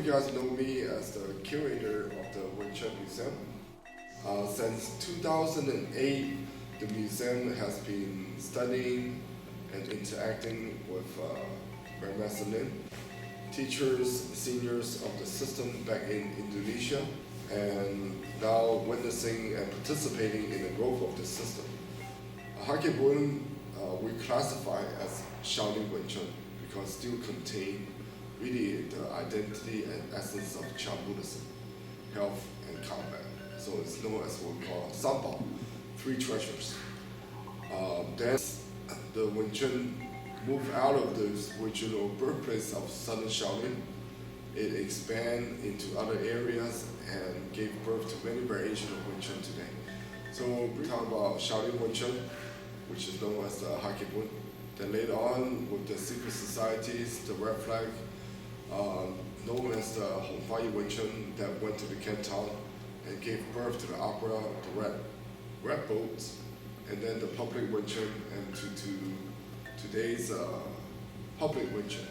you guys know me as the curator of the Chun Museum. Since 2008, the museum has been studying and interacting with Grandmaster Lin, teachers, seniors of the system back in Indonesia, and now witnessing and participating in the growth of the system. Hakebun we classify as Shaolin Wing Chun because still contain really the identity and essence of Chan Buddhism, health and combat. So it's known as what we call Sambao, three treasures. Then the Wing Chun moved out of the original birthplace of Southern Shaolin. It expanded into other areas and gave birth to many variations of Wing Chun today. So we talk about Shaolin Wing Chun, which is known as the Hakebun. Then later on, with the secret societies, the Red Flag, known as the Honghuayi Wing Chun, that went to the Canton and gave birth to the opera, the Red Boats, and then the public Wing Chun, and to today's public Wing Chun.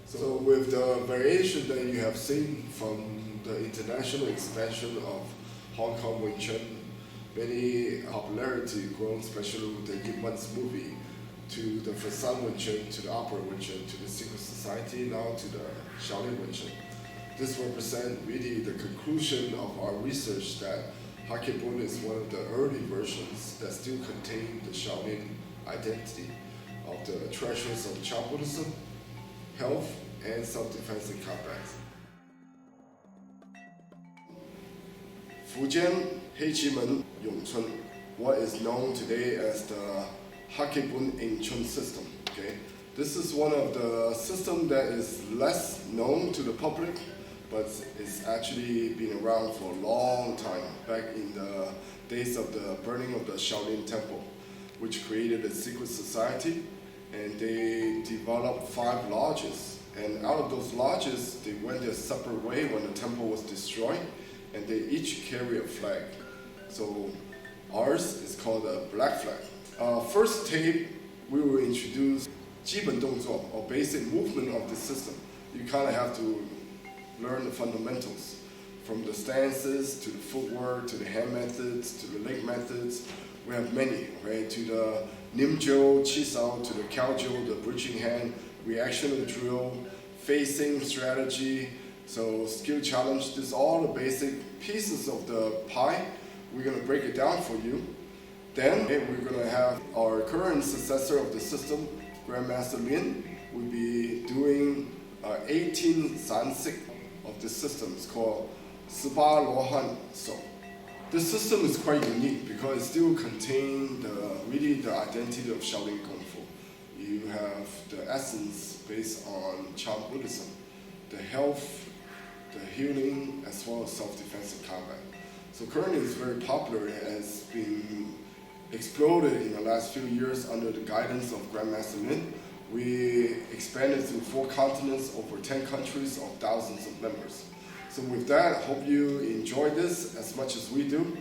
So with the variation that you have seen from the international expansion of Hong Kong Wing Chun, many popularity grown, especially with the Yip Man's movie, to the Fasan Wing Chun, to the Opera Wing Chun, to the Secret Society, now to the Shaolin Wing Chun. This represents really the conclusion of our research that Hakebun is one of the early versions that still contain the Shaolin identity of the treasures of Chan Buddhism, health, and self-defense and combat. Fujian Heiqimen Yongchun, what is known today as the Hakebun in Chun system. Okay? This is one of the systems that is less known to the public, but it's actually been around for a long time, back in the days of the burning of the Shaolin Temple, which created a secret society, and they developed 5 lodges. And out of those lodges, they went their separate way when the temple was destroyed, and they each carry a flag. So ours is called a black flag. First tape, we will introduce 基本动作 or basic movement of the system. You kind of have to learn the fundamentals, from the stances to the footwork to the hand methods to the leg methods. We have many, right? To the Nimjo, Chisao, to the Kaojo, the bridging hand, reactional drill, facing strategy, so skill challenge. This is all the basic pieces of the pie. We're going to break it down for you. Then we're going to have our current successor of the system, Grandmaster Lin, will be doing 18 Sansik of the system. It's called 18 Lohan So. This system is quite unique because it still contains really the identity of Shaolin Kung Fu. You have the essence based on Chan Buddhism, the health, the healing, as well as self-defense and combat. So currently it's very popular and has been exploded in the last few years under the guidance of Grandmaster Lin. We expanded through 4 continents, over 10 countries, of thousands of members. So with that, I hope you enjoy this as much as we do.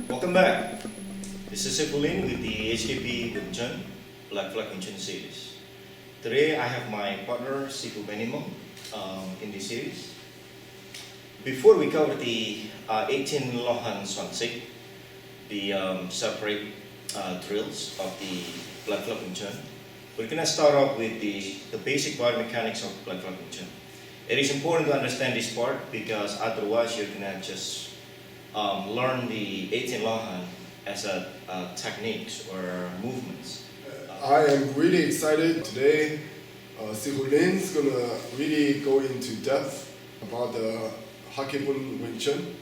Welcome back. This is Lin with the HKP Wing Chun Black Flag Wing Chun series. Today I have my partner Sifu Benimo in this series. Before we cover the 18 Lohan Swansik, the separate drills of the Black Flag Wing Chun, we're going to start off with the basic biomechanics of Black Flag Wing Chun. It is important to understand this part because otherwise you're going to just learn the 18 Lohan as techniques or movements. I am really excited today. Sifu Lin is going to really go into depth about the Hakebun Wing Chun,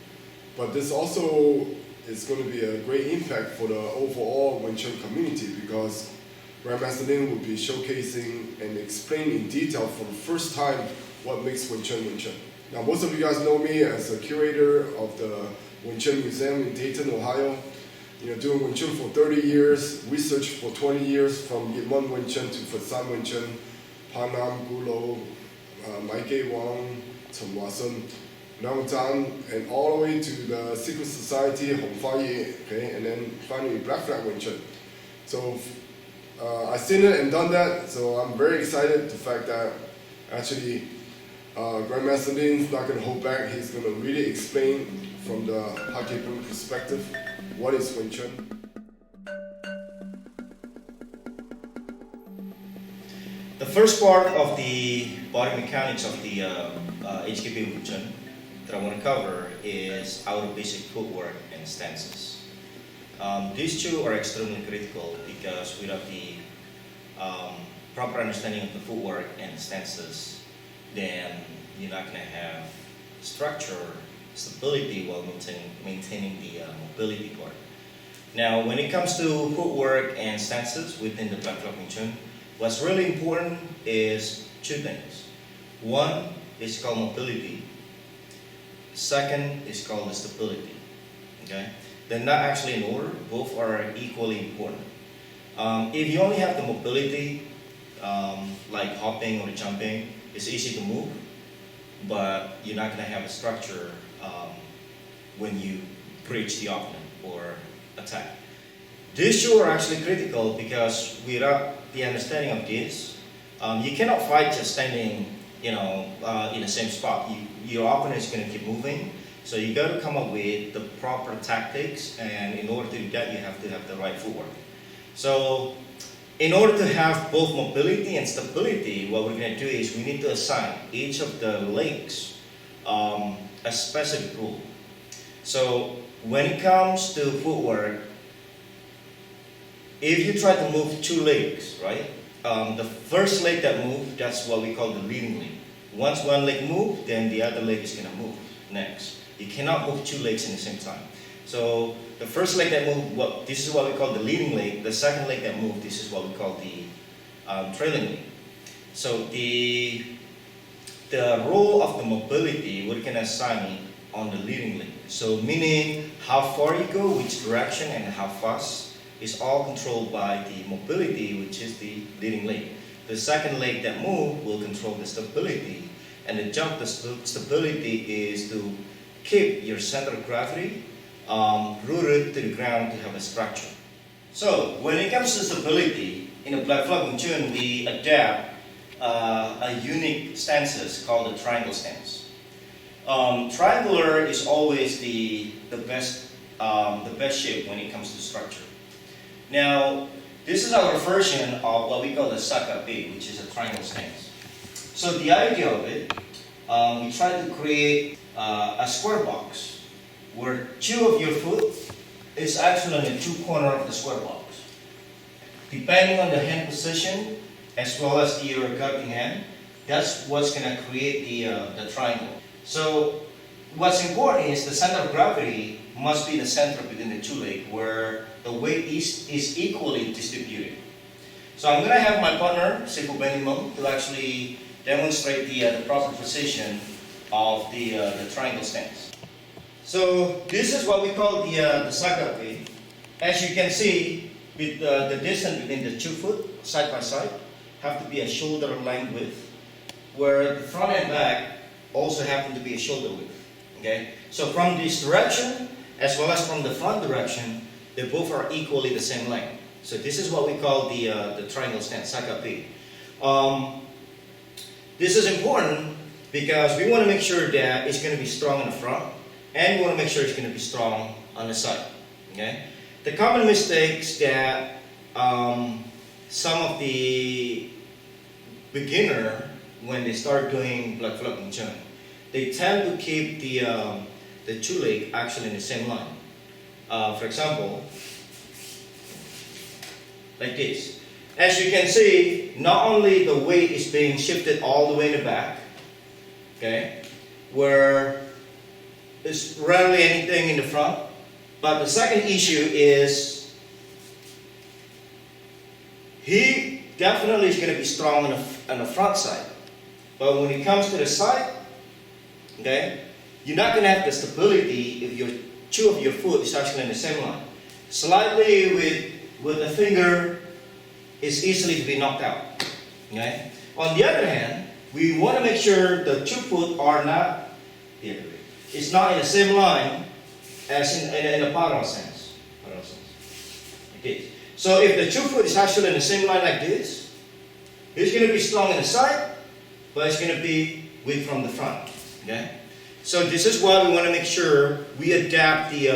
but this also is going to be a great impact for the overall Wing Chun community because Grandmaster Lin will be showcasing and explaining in detail for the first time what makes Wing Chun Wing Chun. Now, most of you guys know me as a curator of the Wing Chun Museum in Dayton, Ohio. doing Wing Chun for 30 years, research for 20 years, from Yitmun Wing Chun to Fasan Wing Chun, Panam, Gulo, Maike Wang, Chen Wasun, Nong Zhang, and all the way to the Secret Society, Hong Fa Ye, okay, and then finally Black Flag Wing Chun. So I've seen it and done that, so I'm very excited the fact that actually Grandmaster Lin's not going to hold back. He's going to really explain from the Hakepun perspective what is Wing Chun. The first part of the body mechanics of the HKP Wing Chun that I want to cover is our basic footwork and stances. These two are extremely critical because without the proper understanding of the footwork and stances, then you're not going to have structure, stability while maintaining the mobility part. Now, when it comes to footwork and stances within the Black Flag Wing Chun, what's really important is two things. One is called mobility. Second is called the stability. Okay? They're not actually in order. Both are equally important. If you only have the mobility, like hopping or jumping, it's easy to move, but you're not going to have a structure when you breach the opponent or attack. These two are actually critical because without the understanding of this, you cannot fight just standing, in the same spot. Your opponent is going to keep moving, so you got to come up with the proper tactics, and in order to do that, you have to have the right footwork. So, in order to have both mobility and stability, what we're going to do is we need to assign each of the legs a specific rule. So, when it comes to footwork, if you try to move two legs, right? The first leg that moves, that's what we call the leading leg. Once one leg moves, then the other leg is going to move next. You cannot move two legs in the same time. So the first leg that moves, this is what we call the leading leg. The second leg that moves, this is what we call the trailing leg. So the role of the mobility, we can assign it on the leading leg. So meaning how far you go, which direction, and how fast is all controlled by the mobility, which is the leading leg. The second leg that moves will control the stability, and the jump, the stability is to keep your center of gravity rooted to the ground to have a structure. So when it comes to stability, in the Black Flag Wing Chun, we adapt a unique stances called the triangle stance. Triangular is always the best shape when it comes to structure. Now, this is our version of what we call the Sakabe, which is a triangle stance. So the idea of it, we try to create a square box where two of your foot is actually on the two corners of the square box. Depending on the hand position as well as your guarding hand, that's what's going to create the triangle. So what's important is the center of gravity must be the center within the two legs where the weight is equally distributed. So I'm going to have my partner, Sifu Benimong, to actually demonstrate the proper position of the triangle stance. So this is what we call the Sakabe. As you can see, with the distance between the 2 foot side by side have to be a shoulder length width, where the front and back also happen to be a shoulder width. Okay, so from this direction as well as from the front direction, they both are equally the same length. So this is what we call the triangle stance, Sakabe. This is important because we want to make sure that it's going to be strong in the front, and we want to make sure it's going to be strong on the side. Okay. The common mistakes that some of the beginner, when they start doing Black Flag Wing Chun, they tend to keep the two leg actually in the same line. For example, like this. As you can see, not only the weight is being shifted all the way in the back, okay, where there's rarely anything in the front, but the second issue is he definitely is going to be strong on the front side, but when it comes to the side, okay, you're not going to have the stability if two of your foot is actually in the same line. slightly with the finger is easily to be knocked out. Okay? On the other hand, we want to make sure the 2 foot are not here. It's not in the same line as in a parallel sense. Okay. So if the 2 foot is actually in the same line like this, it's going to be strong in the side, but it's going to be weak from the front. Okay? So this is why we want to make sure we adapt the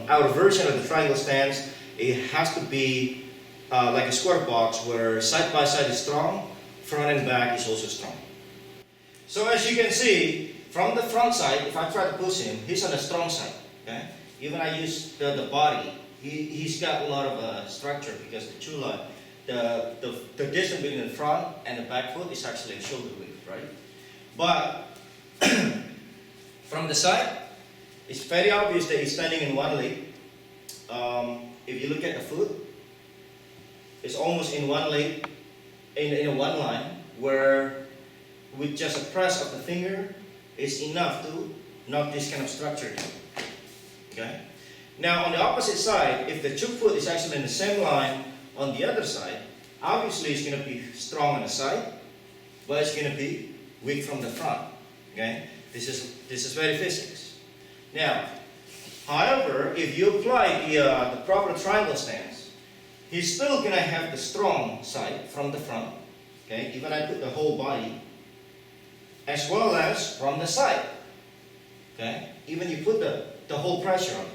outer version of the triangle stance. It has to be like a square box where side by side is strong, front and back is also strong. So as you can see, from the front side, if I try to push him, he's on the strong side. Okay? Even I use the body, he's got a lot of structure because the chula, the distance between the front and the back foot is actually a shoulder width, right? But from the side, it's very obvious that he's standing in one leg. If you look at the foot, it's almost in one leg, in one line, where with just a press of the finger is enough to knock this kind of structure down. Okay? Now on the opposite side, if the 2 foot is actually in the same line on the other side, obviously it's going to be strong on the side, but it's going to be weak from the front. Okay? This is very physics. Now, however, if you apply the proper triangle stance, he's still going to have the strong side from the front. Okay? Even I put the whole body, as well as from the side. Okay? Even you put the whole pressure on it.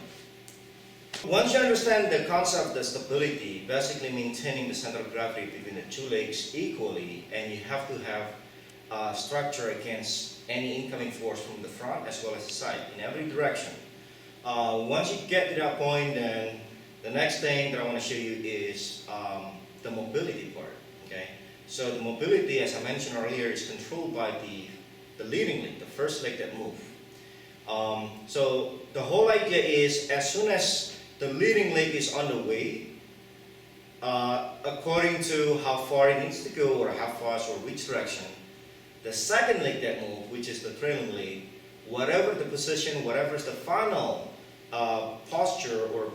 Once you understand the concept of the stability, basically maintaining the center of gravity between the 2 legs equally, and you have to have structure against any incoming force from the front as well as the side in every direction. Once you get to that point, then the next thing that I want to show you is the mobility part. Okay? So the mobility, as I mentioned earlier, is controlled by the leading leg, the first leg that moves. So the whole idea is as soon as the leading leg is on the way, according to how far it needs to go or how fast or which direction, the second leg that moves, which is the trailing leg, whatever the position, whatever is the final posture or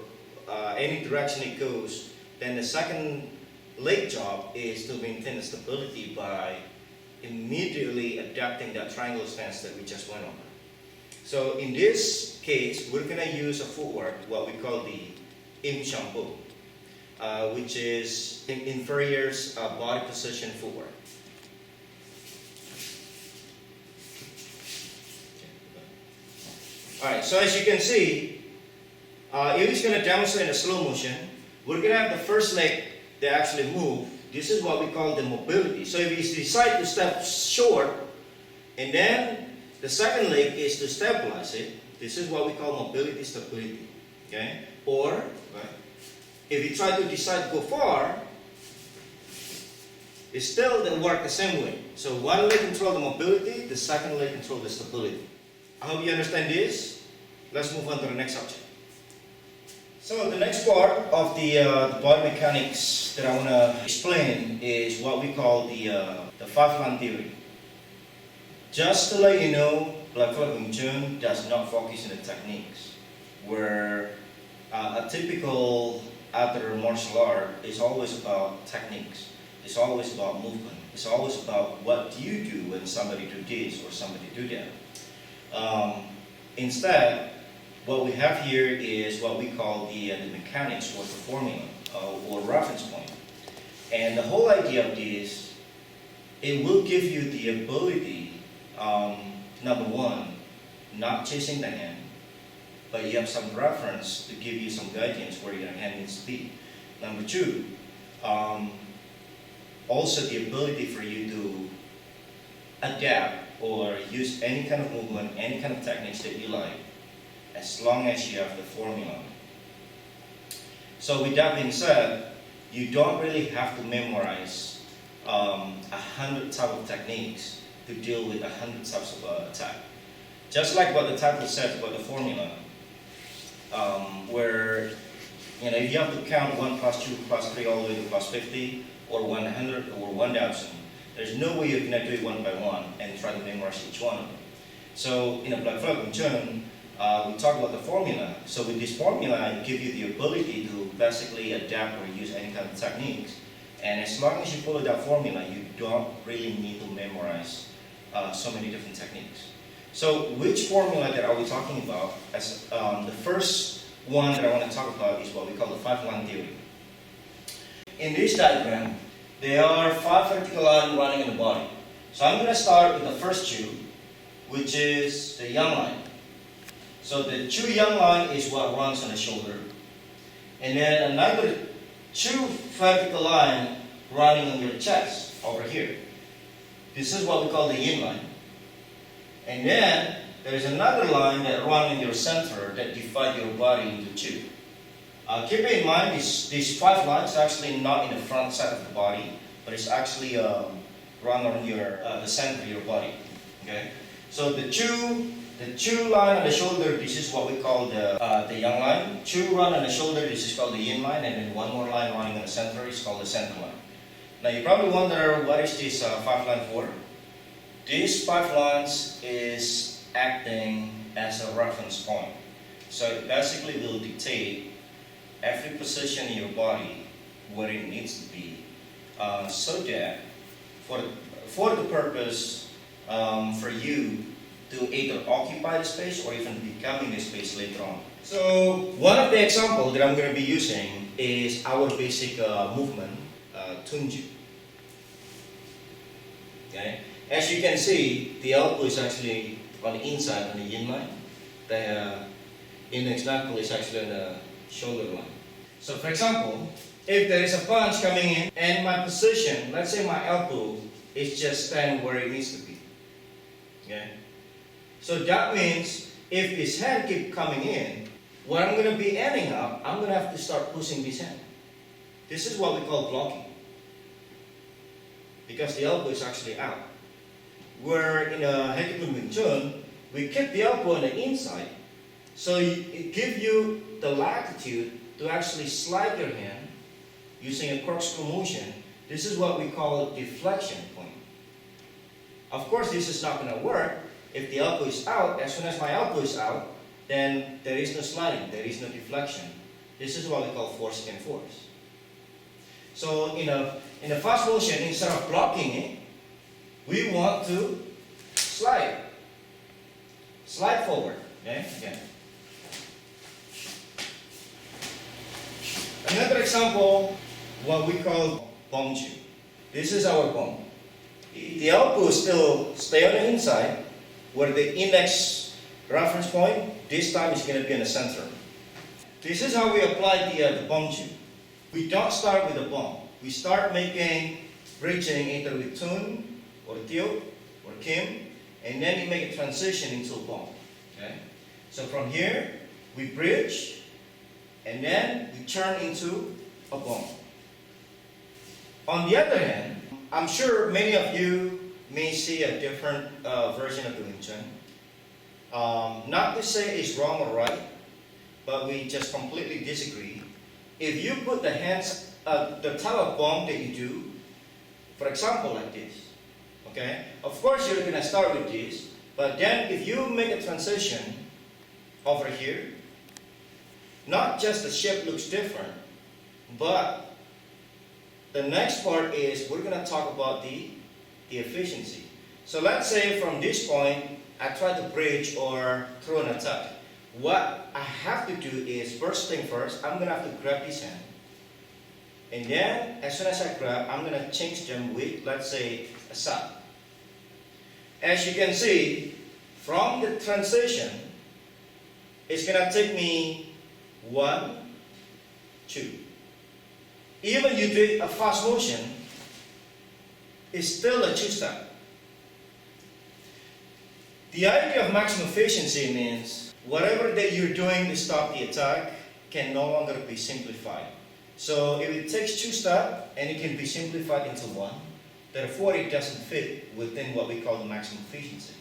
any direction it goes, then the second leg job is to maintain the stability by immediately adapting that triangle stance that we just went over. So in this case, we're going to use a footwork, what we call the im shampoo, which is inferior's body position footwork. Alright, so as you can see, if it's going to demonstrate in a slow motion, we're going to have the first leg that actually move. This is what we call the mobility. So if you decide to step short, and then the second leg is to stabilize it, this is what we call mobility stability. Okay? Or, right, if you try to decide to go far, it still doesn't work the same way. So one leg controls the mobility, the second leg controls the stability. I hope you understand this. Let's move on to the next subject. So the next part of the body mechanics that I want to explain is what we call the 5-line theory. Just to let you know, Black Flag Wing Chun does not focus on the techniques, where a typical other martial art is always about techniques. It's always about movement. It's always about what do you do when somebody do this or somebody do that. Instead, what we have here is what we call the mechanics or the formula or reference point. And the whole idea of this, it will give you the ability, number one, not chasing the hand, but you have some reference to give you some guidance where your hand needs to be. Number two, also the ability for you to adapt or use any kind of movement, any kind of techniques that you like, as long as you have the formula. So with that being said, you don't really have to memorize 100 type of techniques to deal with 100 types of attack. Just like what the title says about the formula, where if you have to count 1 plus 2 plus 3 all the way to plus 50 or 100 or 1000, there's no way you're going to do it one by one and try to memorize each one of them. So in a Black Flag Wing Chun, we talk about the formula. So with this formula, it gives you the ability to basically adapt or use any kind of techniques. And as long as you follow that formula, you don't really need to memorize so many different techniques. So which formula that are we talking about? As the first one that I want to talk about is what we call the 5-line theory. In this diagram, there are 5 vertical lines running in the body. So I'm going to start with the first Chu, which is the yang line. So the Chu yang line is what runs on the shoulder. And then another Chu vertical line running on your chest over here. This is what we call the yin line. And then there is another line that runs in your center that divides your body into two. Keep in mind these 5 lines are actually not in the front side of the body, but it's actually run on your the center of your body. Okay. So the Chu line on the shoulder, this is what we call the yang line. Chu run on the shoulder, this is called the yin line, and then one more line running on the center is called the center line. Now you probably wonder, what is this 5 line for? These 5 lines is acting as a reference point. So it basically will dictate every position in your body where it needs to be, so that for the purpose for you to either occupy the space or even becoming the space later on. So one of the examples that I'm going to be using is our basic movement, Chun. Okay? As you can see, the elbow is actually on the inside, on the yin line. The index knuckle is actually on the shoulder line. So for example, if there is a punch coming in and my position, let's say my elbow is just standing where it needs to be. Okay? So that means if this hand keeps coming in, what I'm going to be ending up, I'm going to have to start pushing this hand. This is what we call blocking. Because the elbow is actually out. Where in a Hekipun Wing Chun, we keep the elbow on the inside, so it gives you the latitude to actually slide your hand using a corkscrew motion. This is what we call a deflection point. Of course, this is not going to work if the elbow is out. As soon as my elbow is out, then there is no sliding, there is no deflection. This is what we call force against force. So in a fast motion, instead of blocking it, we want to slide forward. Okay? Again. Another example, what we call bong chu. This is our bong. The elbow still stay on the inside, where the index reference point, this time is going to be in the center. This is how we apply the bong chu. We don't start with the bong. We start bridging either with Chun, or Teo, or Kim, and then you make a transition into a bong. Okay? So from here, we bridge, and then we turn into a bong. On the other hand, I'm sure many of you may see a different version of the Wing Chun. Not to say it's wrong or right, but we just completely disagree. If you put the hands, the type of bong that you do, for example like this, okay? Of course you're going to start with this, but then if you make a transition over here, not just the shape looks different, but the next part is we're going to talk about the efficiency. So let's say from this point, I try to bridge or throw an attack. What I have to do is, first thing first, I'm going to have to grab this hand. And then, as soon as I grab, I'm going to change them with, let's say, a side. As you can see, from the transition, it's going to take me 1, 2. Even you do a fast motion, it's still a 2-step. The idea of maximum efficiency means whatever that you're doing to stop the attack can no longer be simplified. So if it takes 2 steps and it can be simplified into 1, therefore it doesn't fit within what we call the maximum efficiency.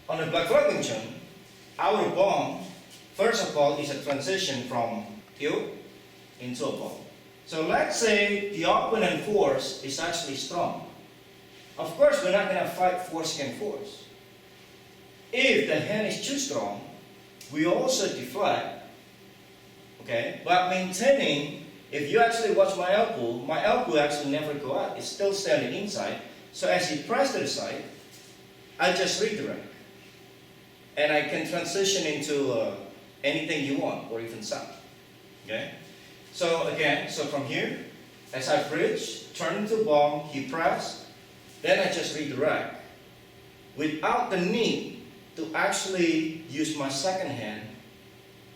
On the Black Flag Wing Chun, our bong, first of all, is a transition from Teo into a bong. So let's say the opponent force is actually strong. Of course, we're not going to fight force against force. If the hand is too strong, we also deflect, okay? But maintaining, if you actually watch my elbow actually never go out. It's still stay on the inside. So as you press to the side, I just redirect. And I can transition into anything you want, or even sound, okay? So again, so from here, as I bridge, turn into bomb, he press, then I just redirect without the need to actually use my second hand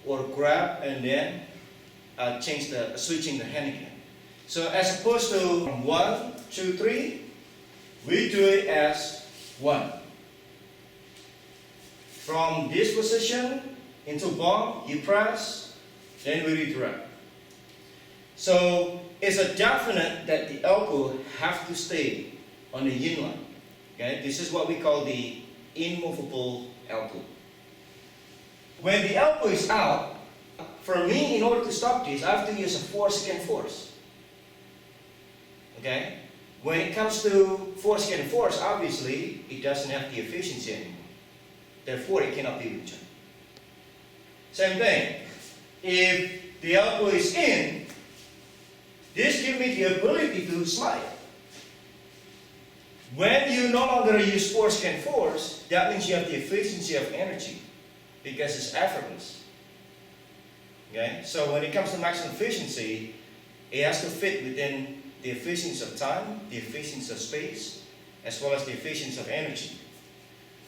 or grab and then switching the hand again. So as opposed to 1, 2, 3, we do it as 1. From this position into bomb, you press, then we redirect. So it's a definite that the elbow have to stay on the yin line. Okay, this is what we call the immovable elbow. When the elbow is out, for me, in order to stop this, I have to use a 4-second force. Okay? When it comes to 4-second force, obviously, it doesn't have the efficiency anymore. Therefore, it cannot be with Chun. Same thing. If the elbow is in, this gives me the ability to slide. When you no longer use 4-second force, that means you have the efficiency of energy because it's effortless. Okay? So when it comes to maximum efficiency, it has to fit within the efficiency of time, the efficiency of space, as well as the efficiency of energy.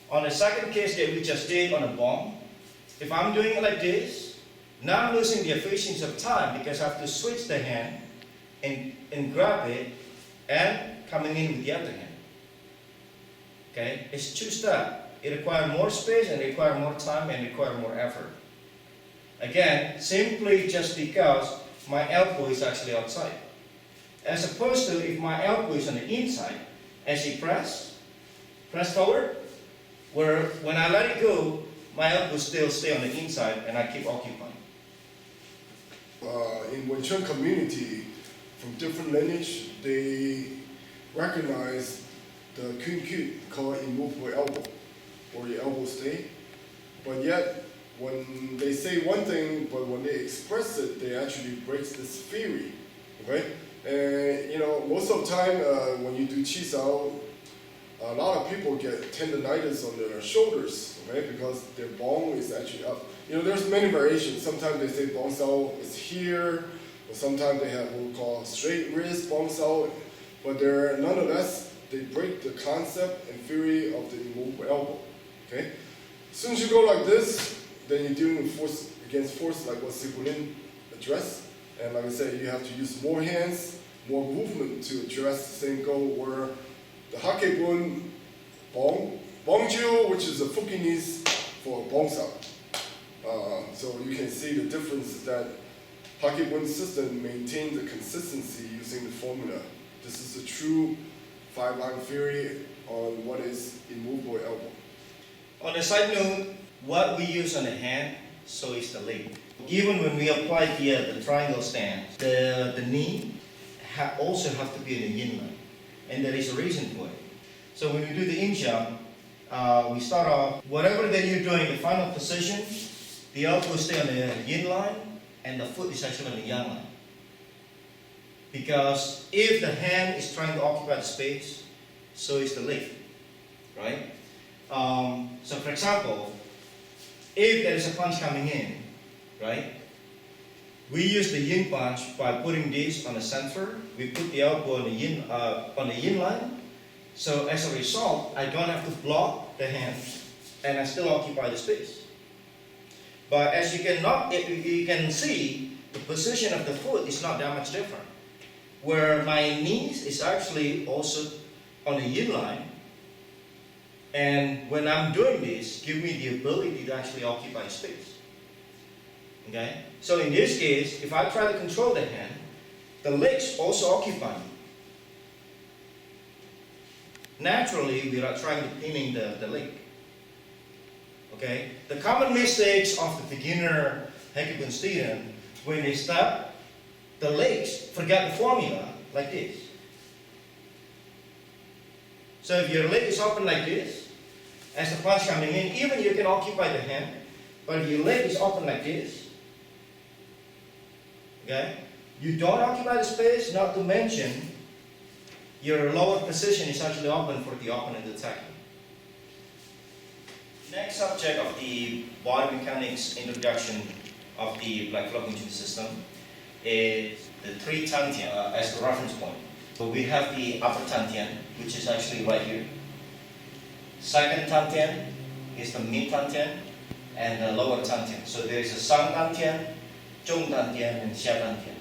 On the second case that we just did on a bomb, if I'm doing it like this, now I'm losing the efficiency of time because I have to switch the hand and grab it and coming in with the other hand. Okay? It's 2-step. It requires more space and requires more time and requires more effort. Again, simply just because my elbow is actually outside. As opposed to if my elbow is on the inside, as you press forward, where when I let it go, my elbow still stay on the inside and I keep occupying. In Wing Chun community, from different lineage, they recognize the Chun called immovable elbow, or the elbow stay. But yet, when they say one thing, but when they express it, they actually breaks this theory. Okay? And most of the time when you do chi sao, a lot of people get tendonitis on their shoulders, okay? Because their bone is actually up. There's many variations. Sometimes they say bone sao is here, or sometimes they have what we call straight wrist bone sao. But nonetheless, they break the concept and theory of the immovable elbow. Okay? As soon as you go like this, then you're dealing with force against force, like what Sikulin addressed. And like I said, you have to use more hands, more movement to address the same goal. Where the Hakebun Bongju, which is a Fukinese for Bongsao. So you can see the difference is that Hakebun system maintains the consistency using the formula. This is a true 5-line theory on what is immovable elbow. On a side note, what we use on the hand, so is the leg. Even when we apply the triangle stance, the knee also have to be in the yin line. And there is a reason for it. So when we do the in jump, we start off, whatever that you're doing, the final position, the elbow stay on the yin line, and the foot is actually on the yang line. Because if the hand is trying to occupy the space, so is the leg, right? So for example, if there is a punch coming in, right? We use the yin punch by putting this on the center. We put the elbow on the yin line. So as a result, I don't have to block the hand, and I still occupy the space. But as you can see, the position of the foot is not that much different. Where my knees is actually also on the yin line, and when I'm doing this, give me the ability to actually occupy space. Okay? So in this case, if I try to control the hand, the legs also occupy. Naturally, we are trying to pinning the leg. Okay? The common mistakes of the beginner Hakebun student, when they start, the legs forget the formula like this. So if your leg is open like this, as the punch coming in, even you can occupy the hand, but your leg is open like this. Okay? You don't occupy the space, not to mention your lower position is actually open for the opponent to attack you. Next subject of the body mechanics introduction of the black flocking system is the three tantian as the reference point. So we have the upper tantian, which is actually right here. Second tantian is the mid tantian and the lower tantian. So there is a sang tantian, chung tantian, and xia tantian.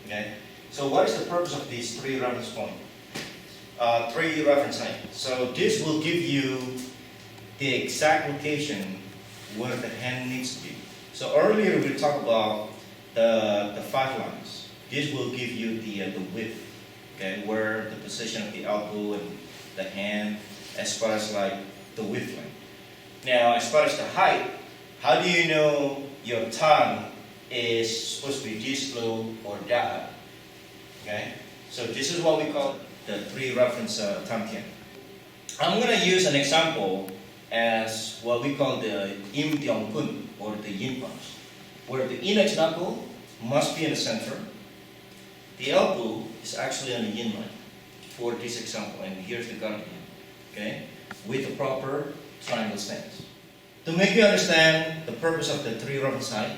Okay. So what is the purpose of these three reference points? Three reference heights. So this will give you the exact location where the hand needs to be. So earlier we talked about the 5 lines. This will give you the width, okay, where the position of the elbow and the hand, as far as like the width line. Now, as far as the height, how do you know your tongue is supposed to be this low or that high? Okay, so this is what we call the 3 reference tantian. I'm going to use an example as what we call the Im Tiong Kun, or the yin punch, where the index knuckle must be in the center. The elbow is actually on the yin line for this example, and here's the guardian, okay, with the proper triangle stance. To make you understand the purpose of the 3 reference height,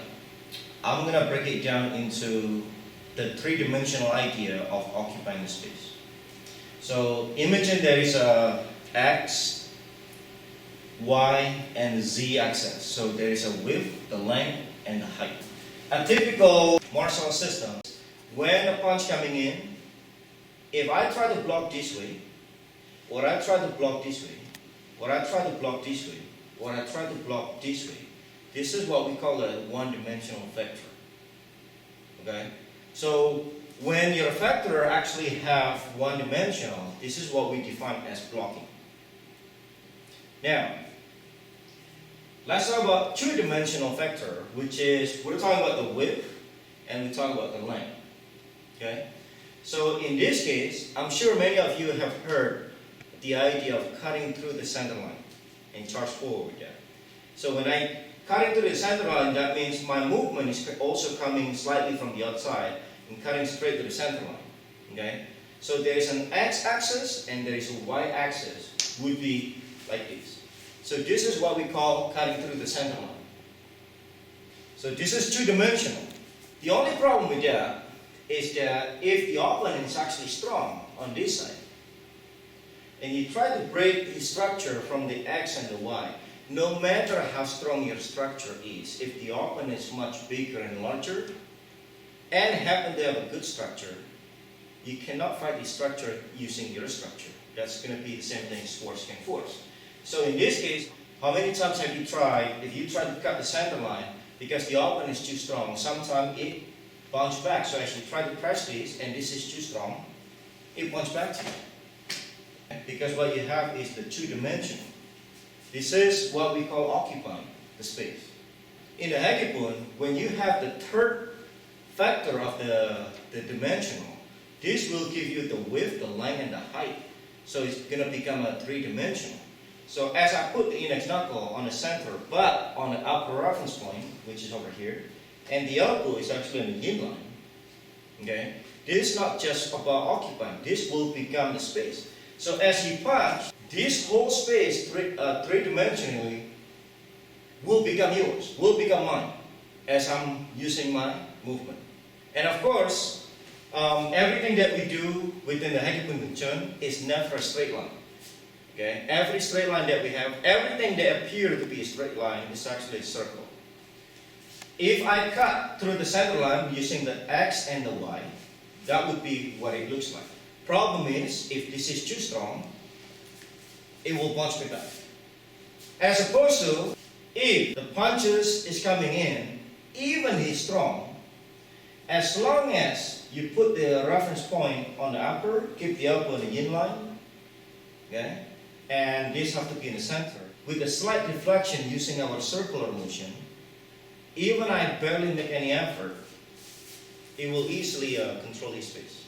I'm going to break it down into the 3-dimensional idea of occupying the space. So imagine there is a X, Y, and Z axis. So there is a width, the length, and the height. A typical martial system, when a punch coming in, if I try to block this way, or I try to block this way, or I try to block this way, or I try to block this way, this is what we call a one-dimensional vector. Okay? So when your vector actually have one-dimensional, this is what we define as blocking. Now, let's talk about 2-dimensional vector, which is, we're talking about the width and we're talking about the length. Okay? So in this case, I'm sure many of you have heard the idea of cutting through the center line and charge forward with that. So when I cut into the center line, that means my movement is also coming slightly from the outside and cutting straight to the center line. Okay? So there is an x-axis and there is a y-axis, would be like this. So this is what we call cutting through the center line. So this is 2-dimensional. The only problem with that is that if the opponent is actually strong on this side, and you try to break the structure from the x and the y, no matter how strong your structure is, if the opponent is much bigger and larger, and happen to have a good structure, you cannot fight the structure using your structure. That's going to be the same thing as force can force. So in this case, how many times have you tried, if you try to cut the center line, because the opponent is too strong, sometimes it bounces back. So as you try to press this, and this is too strong, it bounces back to you. Because what you have is the 2-dimensional. This is what we call occupying the space. In the Hagipun, when you have the 3rd factor of the dimensional, this will give you the width, the length, and the height. So it's going to become a 3-dimensional. So as I put the index knuckle on the center, but on the upper reference point, which is over here, and the elbow is actually on the yin line, okay? This is not just about occupying. This will become the space. So as you punch, this whole space, 3-dimensionally, will become yours, will become mine, as I'm using my movement. And of course, everything that we do within the Hagipun Chun is never a straight line. Okay? Every straight line that we have, everything that appears to be a straight line is actually a circle. If I cut through the center line using the X and the Y, that would be what it looks like. Problem is, if this is too strong, it will punch me back. As opposed to, if the punches is coming in, even he's strong, as long as you put the reference point on the upper, keep the elbow in the yin line, okay? And this has to be in the center. With a slight deflection using our circular motion, even I barely make any effort, it will easily control his space.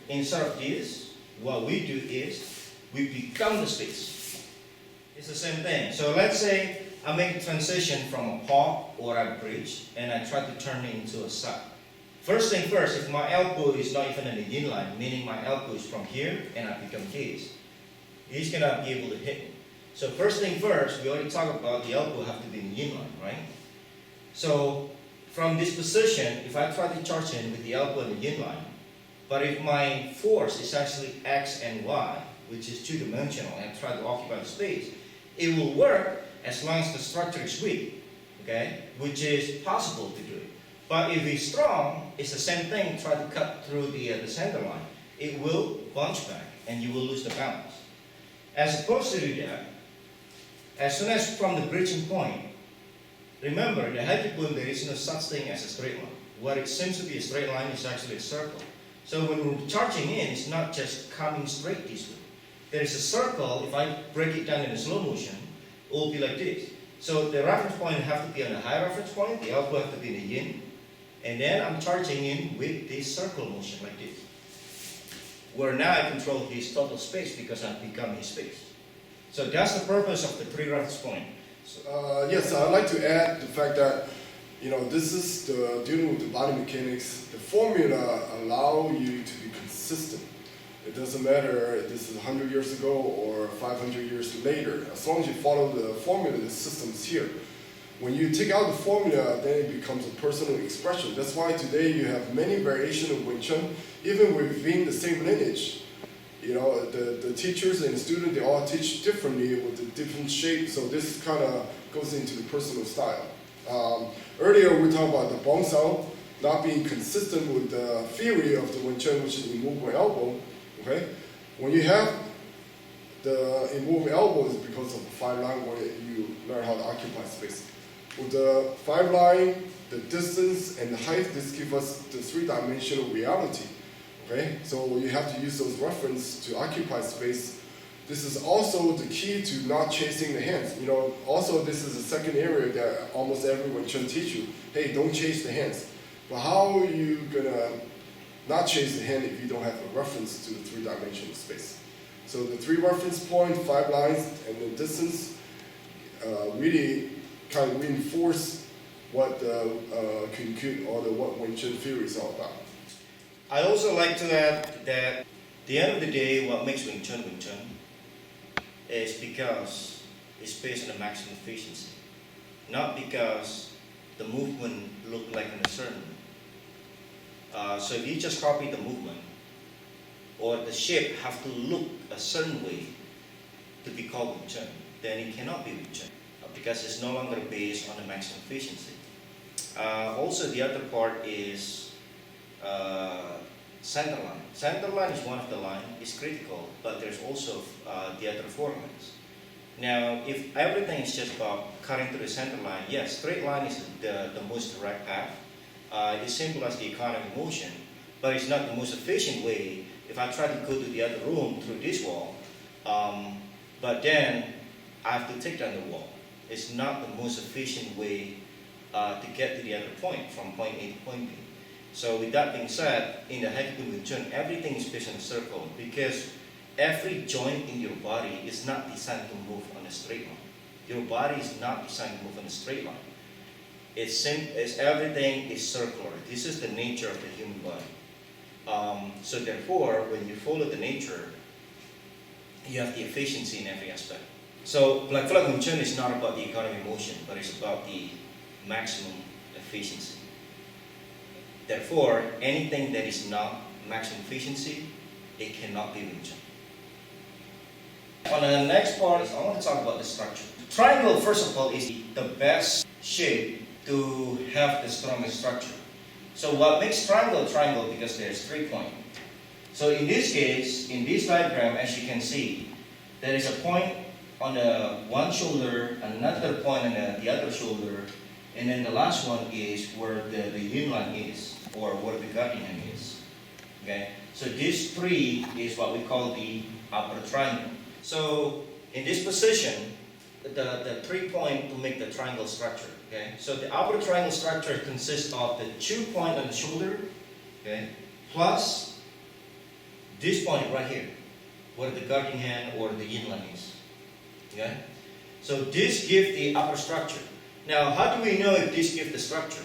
Instead of this, what we do is, we become the space. It's the same thing. So let's say I make a transition from a pop or a bridge, and I try to turn it into a side. First thing first, if my elbow is not even in the yin line, meaning my elbow is from here and I become his, he's gonna be able to hit me. So first thing first, we already talked about the elbow have to be in the yin line, right? So from this position, if I try to charge in with the elbow in the yin line, but if my force is actually X and Y, which is two-dimensional, and I try to occupy the space, it will work as long as the structure is weak, okay? Which is possible to do it. But if it's strong, it's the same thing, try to cut through the center line. It will bounce back, and you will lose the balance. As opposed to do that, as soon as from the bridging point, remember, the Haikipun, there is no such thing as a straight line. What it seems to be a straight line is actually a circle. So when we're charging in, it's not just coming straight this way. There is a circle. If I break it down in a slow motion, it will be like this. So the reference point have to be on a high reference point, the elbow have to be in the yin, and then I'm charging in with this circle motion like this. Where now I control his total space because I've become his space. So that's the purpose of the 3 reference point. Yes, I'd like to add the fact that, this is dealing with the body mechanics. The formula allow you to be consistent. It doesn't matter if this is 100 years ago or 500 years later. As long as you follow the formula, the system's here. When you take out the formula, then it becomes a personal expression. That's why today you have many variations of Wing Chun, even within the same lineage. The teachers and the students, they all teach differently with a different shape, so this kind of goes into the personal style. Earlier we talked about the bong sao not being consistent with the theory of the Wing Chun, which is immovable elbow. Okay? When you have the immovable elbow, is because of the 5 line where you learn how to occupy space. With the 5 line, the distance and the height, this gives us the 3-dimensional reality. Okay? So you have to use those references to occupy space. This is also the key to not chasing the hands. Also this is the second area that almost every Wing Chun teach you. Hey, don't chase the hands. But how are you gonna not chase the hand if you don't have a reference to the 3-dimensional space? So the 3 reference point, 5 lines, and the distance really kind of reinforce what the Chun or what Wing Chun theory is all about. I also like to add that at the end of the day, what makes Wing Chun is because it's based on the maximum efficiency, not because the movement look like in a certain way. So if you just copy the movement, or the shape have to look a certain way to be called Wing Chun, then it cannot be Wing Chun because it's no longer based on the maximum efficiency. Also, the other part is center line. Center line is one of the line, it's critical, but there's also the other 4 lines. Now, if everything is just about cutting through the center line, yes, straight line is the most direct path. It's simple as the economy motion, but it's not the most efficient way. If I try to go to the other room through this wall, but then I have to take down the wall. It's not the most efficient way to get to the other point, from point A to point B. So with that being said, in the Haikipun Wing Chun, everything is based on a circle because every joint in your body is not designed to move on a straight line. Your body is not designed to move on a straight line. Everything is circular. This is the nature of the human body. So therefore, when you follow the nature, you have the efficiency in every aspect. So Black Flag Wing Chun is not about the economy motion, but it's about the maximum efficiency. Therefore, anything that is not maximum efficiency, it cannot be Wing Chun. On the next part, I want to talk about the structure. Triangle, first of all, is the best shape to have the strongest structure. So what makes triangle triangle? Because there's 3 points. So in this case, in this diagram, as you can see, there is a point on the one shoulder, another point on the other shoulder, and then the last one is where the yin line is, or where the guardian hand is. Okay? So these 3 is what we call the upper triangle. So in this position, the 3 point to make the triangle structure. Okay? So the upper triangle structure consists of the 2 point on the shoulder, okay, plus this point right here, where the guardian hand or the yin line is. Okay? So this gives the upper structure. Now, how do we know if this gives the structure?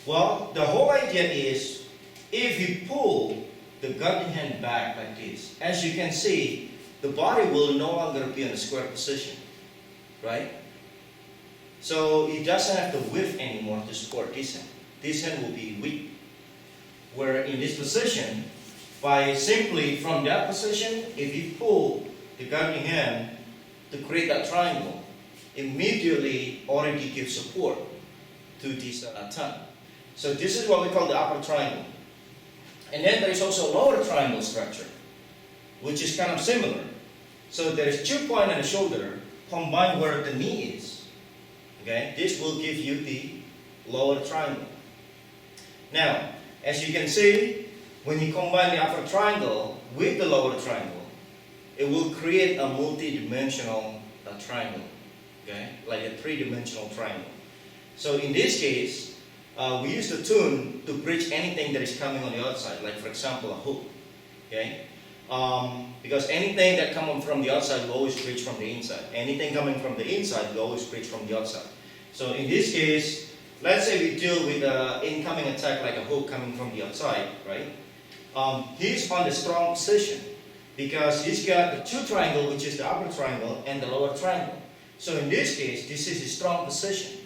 Well, the whole idea is, if you pull the guarding hand back like this, as you can see, the body will no longer be in a square position, right? So it doesn't have the width anymore to support this hand. This hand will be weak. Where in this position, by simply from that position, if you pull the guarding hand to create that triangle, immediately already gives support to this tongue. So this is what we call the upper triangle. And then there is also a lower triangle structure, which is kind of similar. So there is 2 points on the shoulder combined where the knee is. Okay, this will give you the lower triangle. Now, as you can see, when you combine the upper triangle with the lower triangle, it will create a multi-dimensional triangle. Okay, like a 3-dimensional triangle. So in this case, we use the Chun to bridge anything that is coming on the outside, like for example a hook. Okay, because anything that comes from the outside will always bridge from the inside. Anything coming from the inside will always bridge from the outside. So in this case, let's say we deal with an incoming attack like a hook coming from the outside, right? He's on the strong position because he's got the 2 triangle, which is the upper triangle and the lower triangle. So in this case, this is a strong position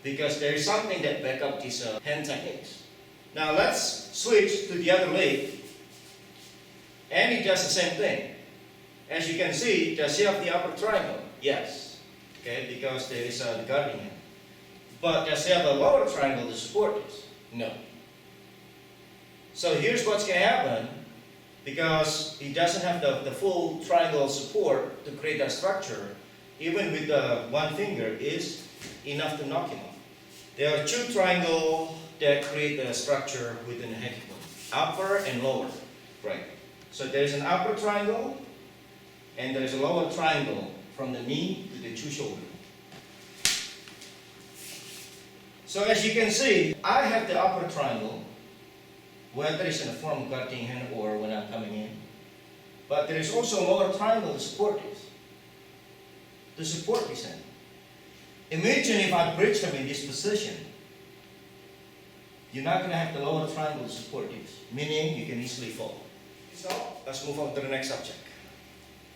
because there is something that back up these hand techniques. Now let's switch to the other leg, and it does the same thing. As you can see, does he have the upper triangle? Yes. Okay, because there is the guarding hand. But does he have a lower triangle to support this? No. So here's what's going to happen, because he doesn't have the full triangle support to create that structure. Even with one finger is enough to knock him off. There are 2 triangles that create the structure within the hexagon, upper and lower, right? So there is an upper triangle, and there is a lower triangle from the knee to the 2 shoulders. So as you can see, I have the upper triangle, whether it's in the form of guarding hand or when I'm coming in. But there is also a lower triangle to support this. To support this hand. Imagine if I bridge them in this position. You're not going to have the lower triangle to support this, meaning you can easily fall. So let's move on to the next subject.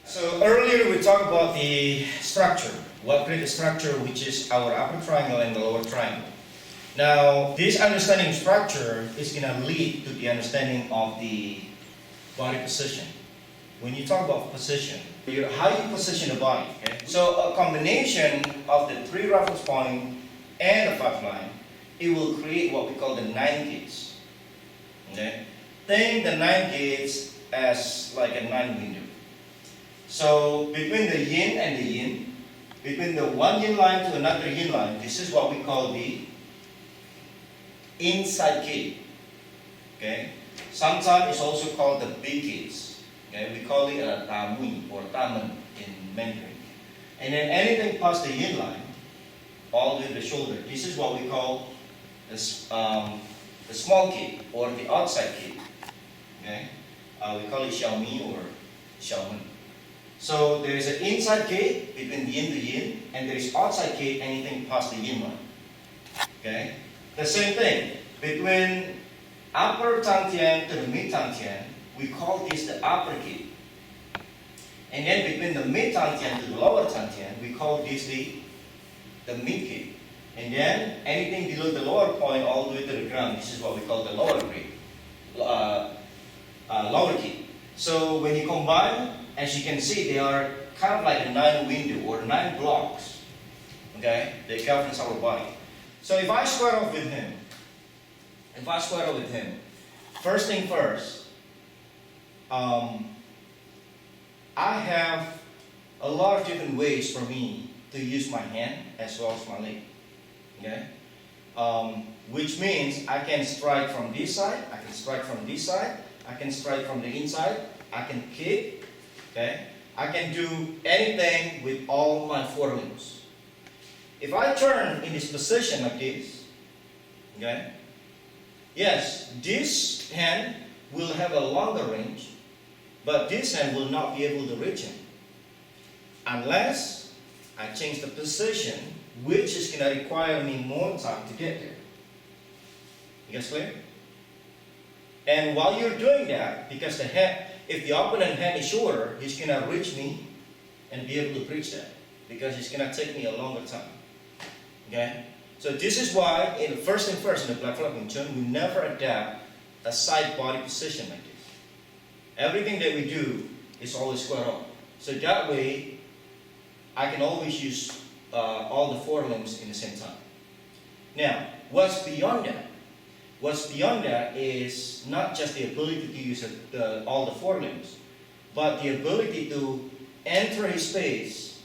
So earlier we talked about the structure, what creates the structure, which is our upper triangle and the lower triangle. Now, this understanding of structure is going to lead to the understanding of the body position. When you talk about position, how you position the body. Okay? So a combination of the 3 reference point and the 5 line, it will create what we call the 9 gates. Okay? Think the 9 gates as like a 9 window. So between the yin and the yin, between the one yin line to another yin line, this is what we call the inside gate. Okay? Sometimes it's also called the big gates. Okay? We call it a tamui or taman in Mandarin. And then anything past the yin line, all the way to the shoulder, this is what we call the small gate or the outside gate. Okay? We call it xiaomi or xiaomen. So there is an inside gate between yin to yin, and there is outside gate anything past the yin line. Okay? The same thing between upper tangtian to the mid tangtian, we call this the upper gate. And then between the mid tangtian to the lower tangtian, we call this the mid gate. And then anything below the lower point all the way to the ground, this is what we call the lower gate. Lower gate. So when you combine, as you can see, they are kind of like a 9 window or 9 blocks. Okay, they governs our body. So if I square off with him, first thing first, I have a lot of different ways for me to use my hand as well as my leg. Okay, which means I can strike from this side, I can strike from this side, I can strike from the inside, I can kick. Okay, I can do anything with all my 4 limbs. If I turn in this position like this, okay, yes, this hand will have a longer range, but this hand will not be able to reach him unless I change the position, which is going to require me more time to get there. You guys clear? And while you're doing that, because the head, if the opponent hand is shorter, he's going to reach me and be able to reach that, because it's going to take me a longer time. Okay? So this is why, in the first in the black flag in Chun, we never adapt a side body position like this. Everything that we do is always square up. So that way, I can always use all the forelimbs in the same time. Now, what's beyond that? What's beyond that is not just the ability to use all the forelimbs, but the ability to enter his space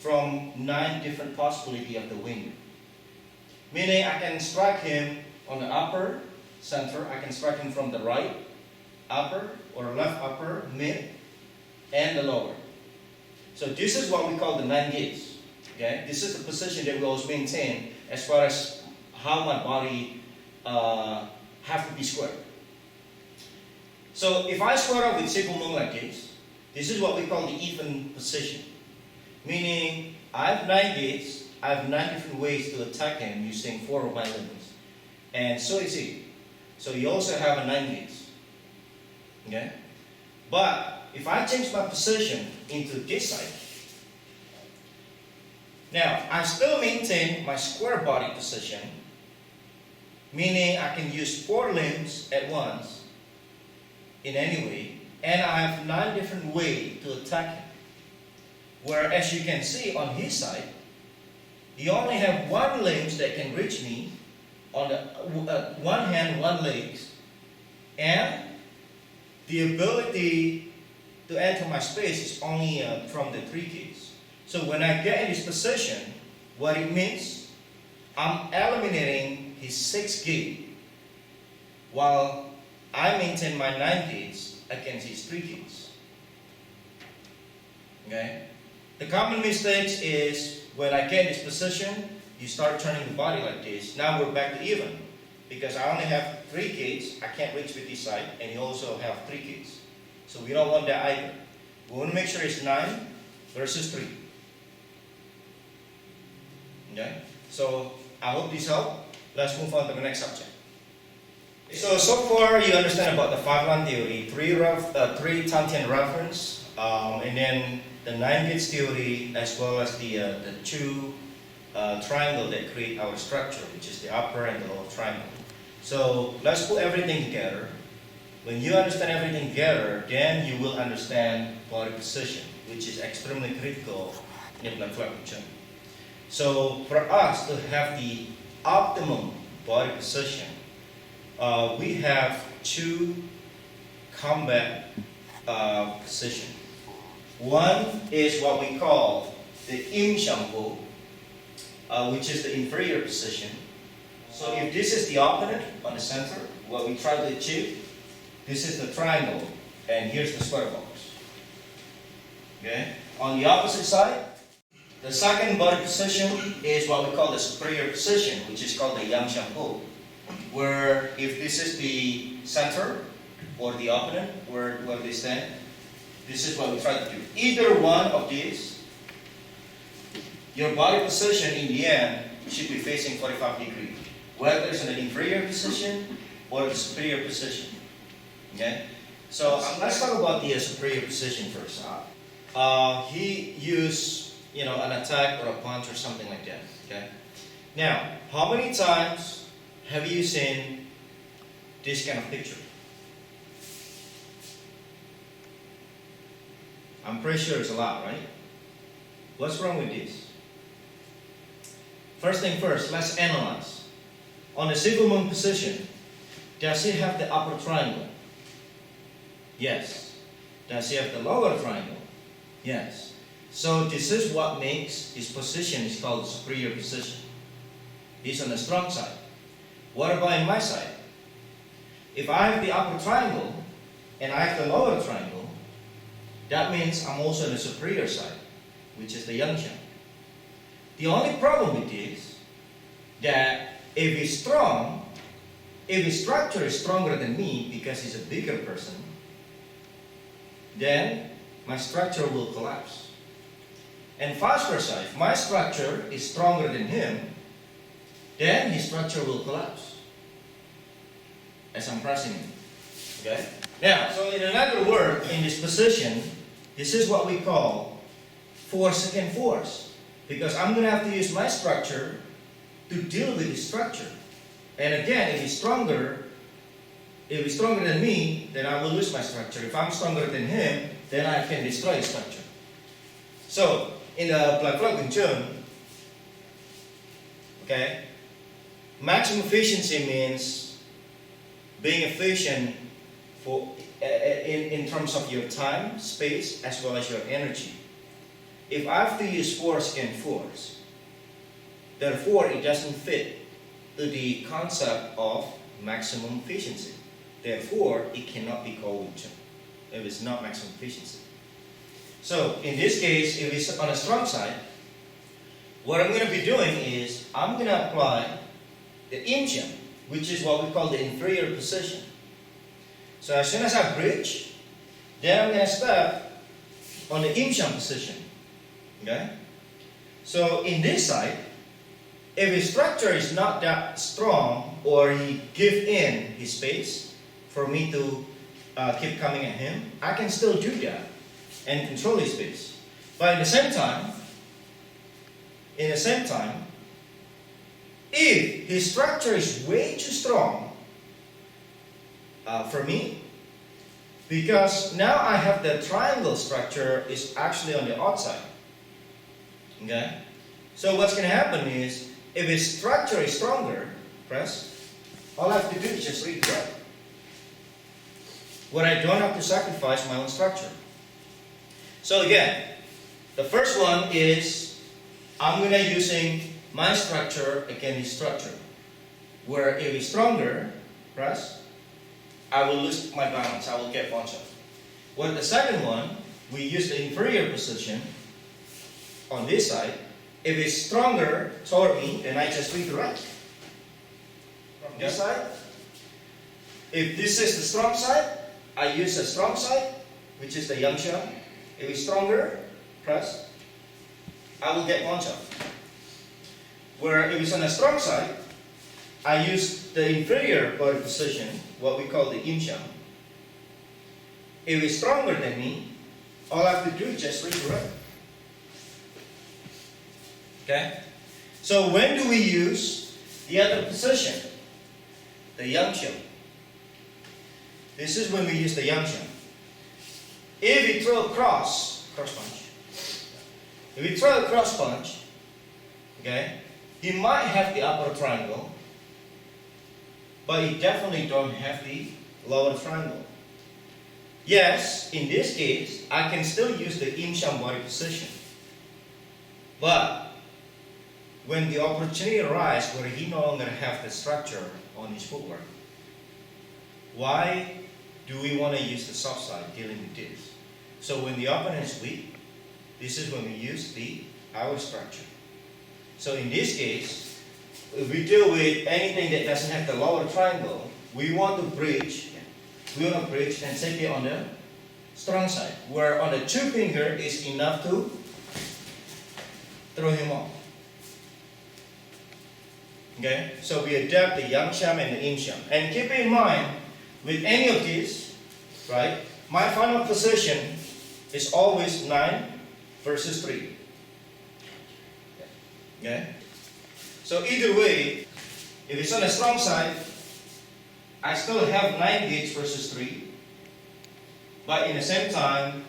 from 9 different possibilities of the wind. Meaning I can strike him on the upper, center, I can strike him from the right, upper, or left upper, mid, and the lower. So this is what we call the 9 gates. Okay? This is the position that we always maintain as far as how my body have to be square. So if I square up with Sifu Mung like this is what we call the even position. Meaning I have 9 gates, I have 9 different ways to attack him using 4 of my limbs. And so is he. So you also have a 9 gates. Okay? But if I change my position into this side, now I still maintain my square body position, meaning I can use 4 limbs at once in any way, and I have 9 different ways to attack him. Where, as you can see on his side, he only have 1 limb that can reach me on the 1 hand, 1 leg, and the ability to enter my space is only from the 3 gates. So when I get in this position, what it means, I'm eliminating his 6 gate, while I maintain my 9 gates against his 3 gates. Okay? The common mistakes is when I get in this position, you start turning the body like this. Now we're back to even, because I only have 3 gates. I can't reach with this side, and you also have 3 gates. So we don't want that either. We want to make sure it's 9 versus 3. Okay? So I hope this helped. Let's move on to the next subject. So far you understand about the 5-line theory, 3 Tantian reference, and then the 9 gates theory, as well as the 2 triangle that create our structure, which is the upper and the lower triangle. So let's put everything together. When you understand everything together, then you will understand body position, which is extremely critical in black flag Chun. So for us to have the optimum body position, we have 2 combat positions. One is what we call the Im Shampoo, which is the inferior position. So if this is the opponent on the center, what we try to achieve, this is the triangle, and here's the square box. Okay? On the opposite side, the second body position is what we call the superior position, which is called the Yang Shampoo, where if this is the center or the opponent, where they stand, this is what we try to do. Either one of these, your body position in the end should be facing 45 degrees, whether it's in an inferior position or the superior position. Okay? So let's talk about the superior position first. He used an attack or a punch or something like that. Okay? Now, how many times have you seen this kind of picture? I'm pretty sure it's a lot, right? What's wrong with this? First thing first, let's analyze. On the Sifu Mung position, does he have the upper triangle? Yes. Does he have the lower triangle? Yes. So this is what makes his position is called the superior position. He's on the strong side. What about in my side? If I have the upper triangle and I have the lower triangle, that means I'm also on the superior side, which is the Yang Shan. The only problem with this, that if he's strong, if his structure is stronger than me because he's a bigger person, then my structure will collapse. And vice versa, if my structure is stronger than him, then his structure will collapse as I'm pressing him. Okay? Now, so in another word, in this position, this is what we call force against force. Because I'm going to have to use my structure to deal with his structure. And again, if he's stronger than me, then I will lose my structure. If I'm stronger than him, then I can destroy his structure. So, in the Black Flag in Chun, okay, maximum efficiency means being efficient in terms of your time, space, as well as your energy. If I have to use force against force, therefore it doesn't fit to the concept of maximum efficiency. Therefore, it cannot be called Wing Chun if it's not maximum efficiency. So, in this case, if it's on a strong side, what I'm going to be doing is I'm going to apply the Im Chun, which is what we call the inferior position. So, as soon as I bridge, then I'm going to step on the Im Chun position. Okay? So, in this side, if his structure is not that strong or he give in his space for me to keep coming at him, I can still do that and control his space. But at the same time, if his structure is way too strong for me, because now I have the triangle structure is actually on the outside. Okay? So what's going to happen is, if his structure is stronger, press, all I have to do is just read right. Where I don't have to sacrifice my own structure. So again, the first one is, I'm going to using my structure against his structure. Where if he's stronger, press, I will lose my balance, I will get one shot. Well, the second one, we use the inferior position on this side. If it's stronger toward me, then I just read the right. From this side. If this is the strong side, I use the strong side, which is the Yang Chun. If it's stronger, press, I will get one shot. Where if it's on the strong side, I use the inferior body position, what we call the Im Chun. If it's stronger than me, all I have to do is just read the right. Okay? So when do we use the other position? The Yang Chun. This is when we use the Yang Chun. If we throw a cross punch. If we throw a cross punch, okay, he might have the upper triangle, but he definitely don't have the lower triangle. Yes, in this case, I can still use the Im Chun body position. But when the opportunity arises where he no longer have the structure on his footwork, why do we want to use the soft side dealing with this? So when the opponent is weak, this is when we use our structure. So in this case, if we deal with anything that doesn't have the lower triangle, we want to bridge. We want to bridge and take it on the strong side, where on the two finger is enough to throw him off. Okay, so we adapt the Yang Chun and the Im Chun. And keep in mind, with any of these, right, my final position is always 9 versus 3. Okay? So either way, if it's on the strong side, I still have 9 gauge versus 3. But in the same time,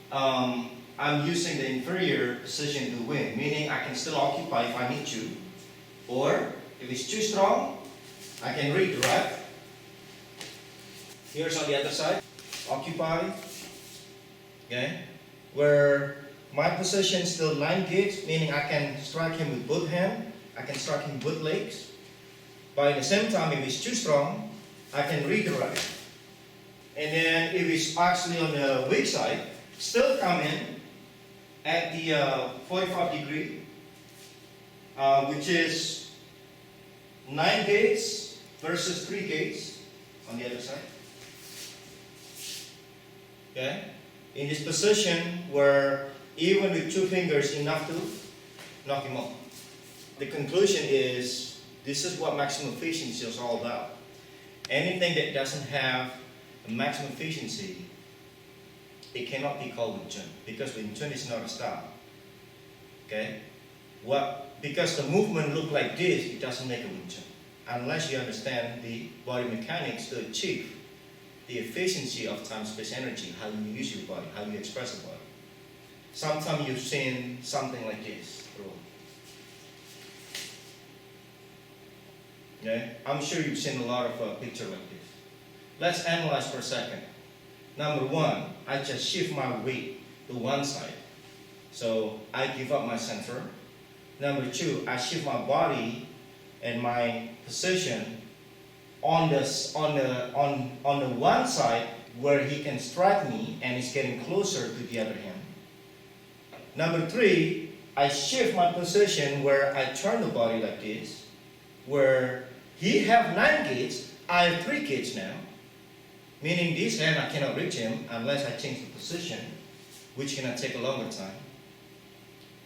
I'm using the inferior position to win, meaning I can still occupy if I need to. Or, if it's too strong, I can read the right. Here's on the other side, occupy. Okay? Where my position is still 9 gauge, meaning I can strike him with both hands, I can strike him with both legs. But at the same time, if it's too strong, I can read the right. And then if it's actually on the weak side, still come in at the 45 degree, which is 9 gauge versus 3 gauge on the other side. Okay? In this position where even with 2 fingers enough to knock him off. The conclusion is, this is what maximum efficiency is all about. Anything that doesn't have a maximum efficiency, it cannot be called Wing Chun, because Wing Chun is not a style. Okay? Because the movement look like this, it doesn't make a Wing Chun. Unless you understand the body mechanics to achieve the efficiency of time, space, energy, how you use your body, how you express the body. Sometimes you've seen something like this. Okay? I'm sure you've seen a lot of pictures like this. Let's analyze for a second. Number one, I just shift my weight to one side. So I give up my center. Number two, I shift my body and my position on the one side where he can strike me and is getting closer to the other hand. Number three, I shift my position where I turn the body like this, where he have 9 gates, I have 3 gates now. Meaning this hand I cannot reach him unless I change the position, which can take a longer time.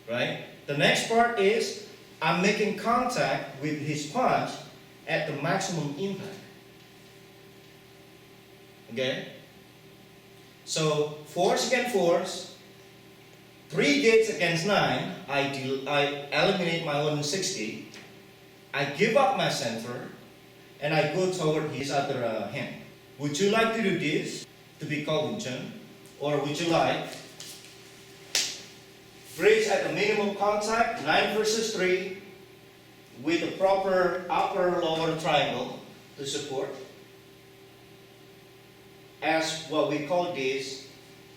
Right? The next part is I'm making contact with his punch at the maximum impact. Okay? So force against force, 3 gates against 9, I eliminate my own 60. I give up my center and I go toward his other hand. Would you like to do this to be called Wing Chun? Or would you like bridge at the minimum contact, 9 versus 3, with a proper upper lower triangle to support, as what we call this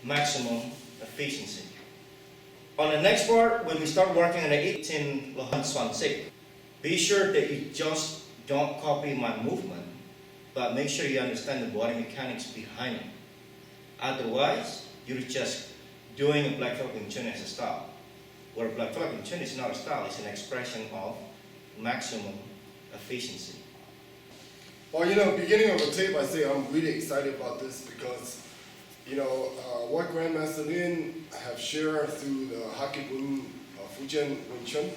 maximum efficiency. On the next part, when we start working on the 18 be sure that you just don't copy my movement, but make sure you understand the body mechanics behind it. Otherwise, you're just doing a Black Belt Wing Chun as a style. Where Black Belt Wing Chun is not a style, it's an expression of maximum efficiency. Well, beginning of the tape, I say I'm really excited about this because, what Grandmaster Lin have shared through the Hakibun Fujian Wing Chun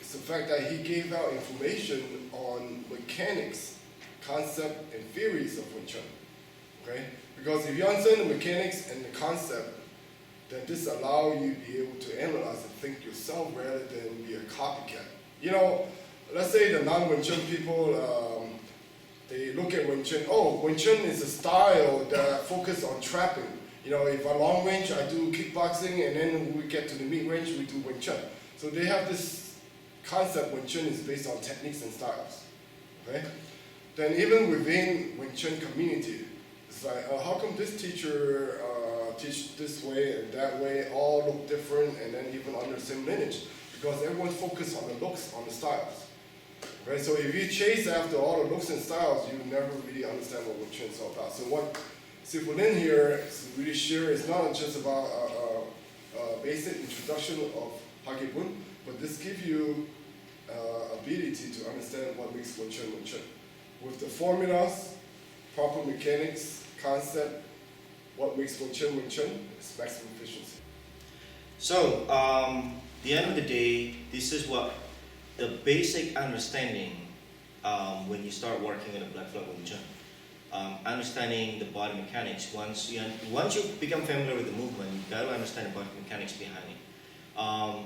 is the fact that he gave out information on mechanics, concept, and theories of Wing Chun. Okay? Because if you understand the mechanics and the concept, then this allows you to be able to analyze and think yourself rather than be a copycat. Let's say the non-Wing Chun people, they look at Wing Chun, Wing Chun is a style that focuses on trapping. If I long range, I do kickboxing, and then when we get to the mid range, we do Wing Chun. So they have this concept, Wing Chun is based on techniques and styles. Okay? Then even within Wing Chun community, it's like, how come this teacher teach this way and that way, all look different, and then even under the same lineage? Because everyone focuses on the looks, on the styles. Right? So if you chase after all the looks and styles, you never really understand what Wing Chun is all about. So what Sifu Lin here is really share is not just about a basic introduction of Hakibun, but this gives you ability to understand what makes Wing Chun Wing Chun. With the formulas, proper mechanics, concept, what makes Wing Chun is maximum efficiency. So, the end of the day, this is what the basic understanding when you start working in a Black Belt Wing Chun. Understanding the body mechanics. Once you become familiar with the movement, you got to understand the body mechanics behind it.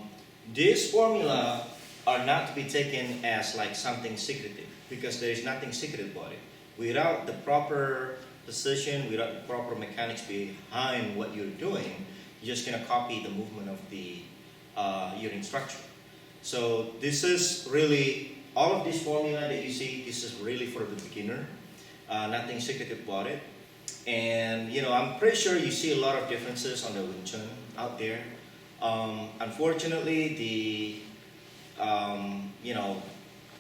These formula are not to be taken as like something secretive, because there is nothing secret about it. Without the proper position, without the proper mechanics behind what you're doing, you're just gonna copy the movement of your instructor. So this is really, all of this formula that you see, this is really for the beginner. Nothing secretive about it. And I'm pretty sure you see a lot of differences on the Wing Chun out there. Unfortunately,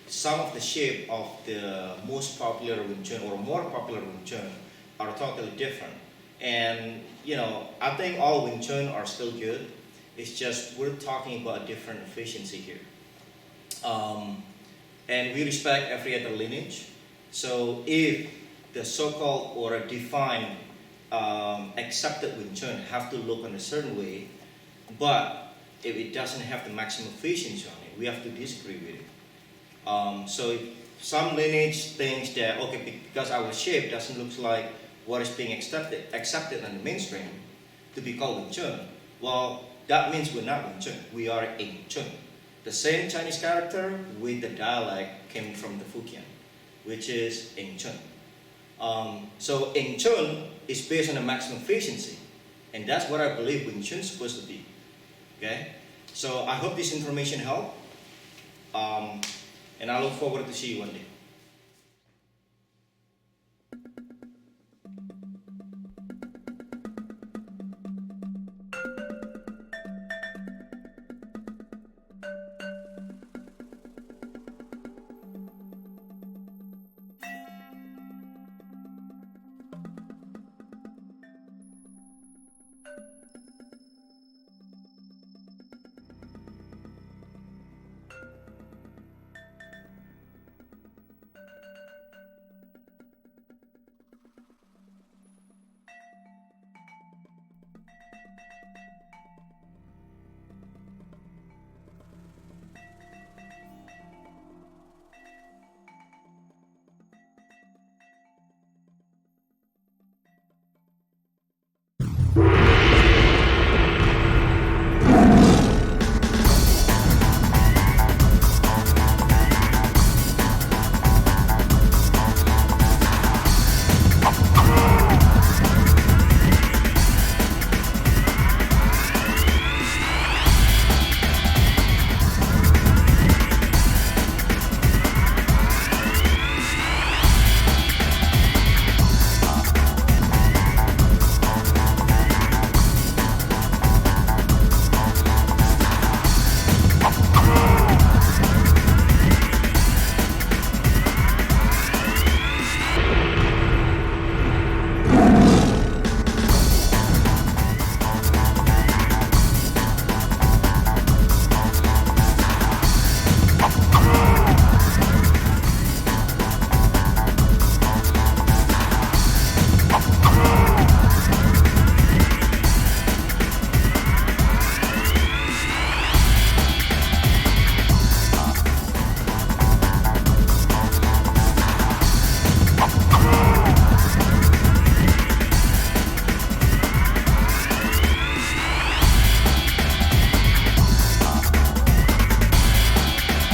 some of the shape of the most popular Wing Chun or more popular Wing Chun are totally different. And I think all Wing Chun are still good. It's just we're talking about a different efficiency here. And we respect every other lineage. So if the so-called or a defined accepted Wing Chun have to look in a certain way, but if it doesn't have the maximum efficiency on it, we have to disagree with it. So some lineage thinks that, okay, because our shape doesn't look like what is being accepted in the mainstream to be called Wing Chun, well, that means we're not Wing Chun, we are in Chun. The same Chinese character with the dialect came from the Fujian, which is in Chun. So in Chun is based on the maximum efficiency, and that's what I believe Wing Chun is supposed to be. Okay, so I hope this information helped, and I look forward to see you one day.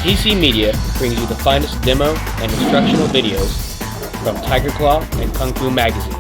EC Media brings you the finest demo and instructional videos from Tiger Claw and Kung Fu Magazine.